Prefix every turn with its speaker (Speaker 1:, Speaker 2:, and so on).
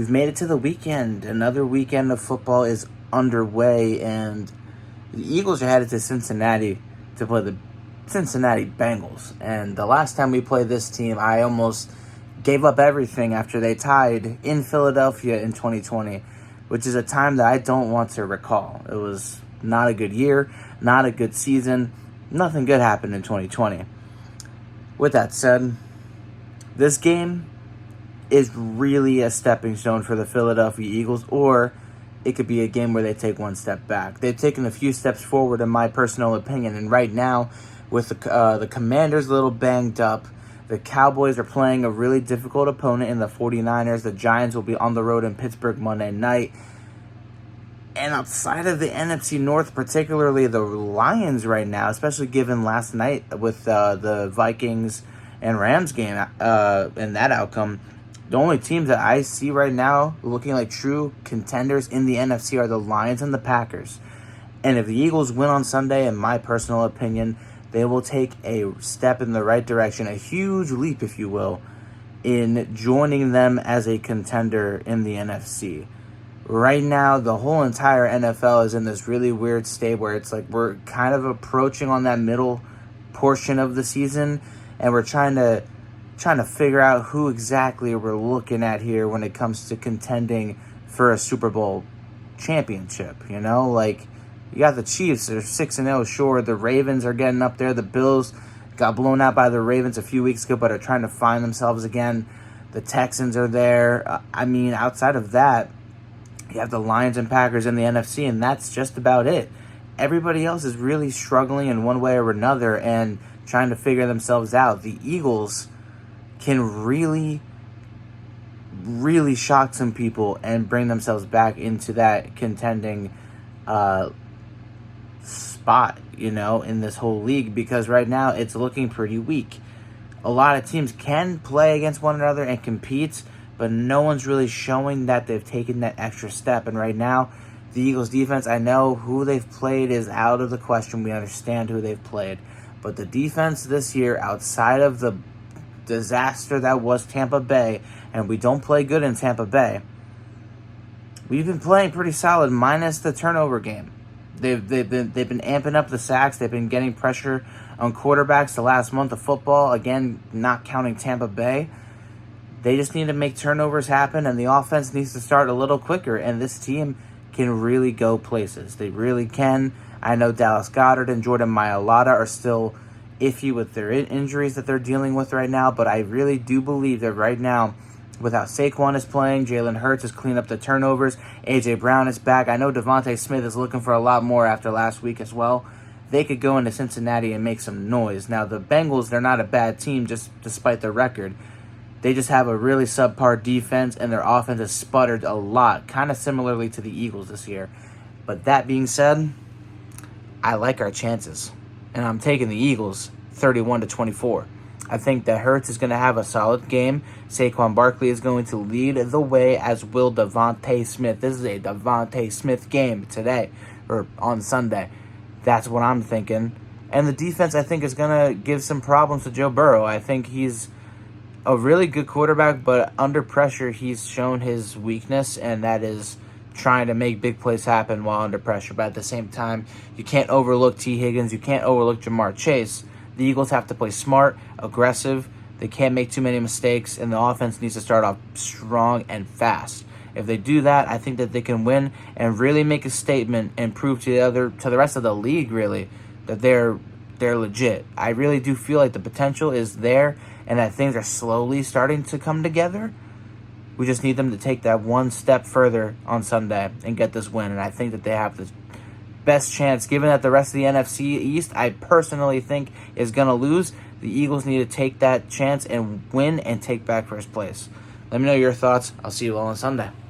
Speaker 1: We've made it to the weekend. Another weekend of football is underway, and the Eagles are headed to Cincinnati to play the Cincinnati Bengals. And the last time we played this team, I almost gave up everything after they tied in Philadelphia in 2020, which is a time that I don't want to recall. It was not a good year, not a good season. Nothing good happened in 2020. With that said, this game is really a stepping stone for the Philadelphia Eagles, or it could be a game where they take one step back. They've taken a few steps forward, in my personal opinion, and right now, with the Commanders a little banged up, the Cowboys are playing a really difficult opponent in the 49ers. The Giants will be on the road in Pittsburgh Monday night. And outside of the NFC North, particularly the Lions right now, especially given last night with the Vikings and Rams game and that outcome, the only teams that I see right now looking like true contenders in the NFC are the Lions and the Packers. And if the Eagles win on Sunday, in my personal opinion, they will take a step in the right direction, a huge leap, if you will, in joining them as a contender in the NFC. Right now, the whole entire NFL is in this really weird state where it's like we're kind of approaching on that middle portion of the season, and we're trying to figure out who exactly we're looking at here when it comes to contending for a Super Bowl championship. You know, like, you got the Chiefs, they're 6-0, sure. The Ravens are getting up there. The Bills got blown out by the Ravens a few weeks ago, but are trying to find themselves again. The Texans are there. Outside of that, you have the Lions and Packers in the NFC, and that's just about it. Everybody else is really struggling in one way or another and trying to figure themselves out. The Eagles can really, really shock some people and bring themselves back into that contending spot, in this whole league, because right now it's looking pretty weak. A lot of teams can play against one another and compete, but no one's really showing that they've taken that extra step. And right now, the Eagles defense, I know who they've played is out of the question. We understand who they've played. But the defense this year, outside of the disaster that was Tampa Bay, and we don't play good in Tampa Bay, we've been playing pretty solid, minus the turnover game. They've been amping up the sacks. They've been getting pressure on quarterbacks the last month of football. Again, not counting Tampa Bay. They just need to make turnovers happen, and the offense needs to start a little quicker, and this team can really go places. They really can. I know Dallas Goedert and Jordan Mailata are still iffy with their injuries that they're dealing with right now, but I really do believe that right now, with how Saquon is playing, Jalen Hurts is cleaning up the turnovers, A.J. Brown is back. I know Devontae Smith is looking for a lot more after last week as well. They could go into Cincinnati and make some noise. Now, the Bengals, they're not a bad team, just despite their record. They just have a really subpar defense, and their offense has sputtered a lot, kind of similarly to the Eagles this year. But that being said, I like our chances, and I'm taking the Eagles 31-24. I think that Hurts is going to have a solid game. Saquon Barkley is going to lead the way, as will Devontae Smith. This is a Devontae Smith game today, or on Sunday. That's what I'm thinking. And the defense, I think, is going to give some problems to Joe Burrow. I think he's a really good quarterback, but under pressure, he's shown his weakness, and that is trying to make big plays happen while under pressure. But at the same time, you can't overlook T. Higgins. You can't overlook Jamar Chase. The Eagles have to play smart, aggressive. They can't make too many mistakes, and the offense needs to start off strong and fast. If they do that, I think that they can win and really make a statement and prove to the rest of the league, really, that they're legit. I really do feel like the potential is there, and that things are slowly starting to come together. We just need them to take that one step further on Sunday and get this win. And I think that they have the best chance, given that the rest of the NFC East, I personally think, is going to lose. The Eagles need to take that chance and win and take back first place. Let me know your thoughts. I'll see you all on Sunday.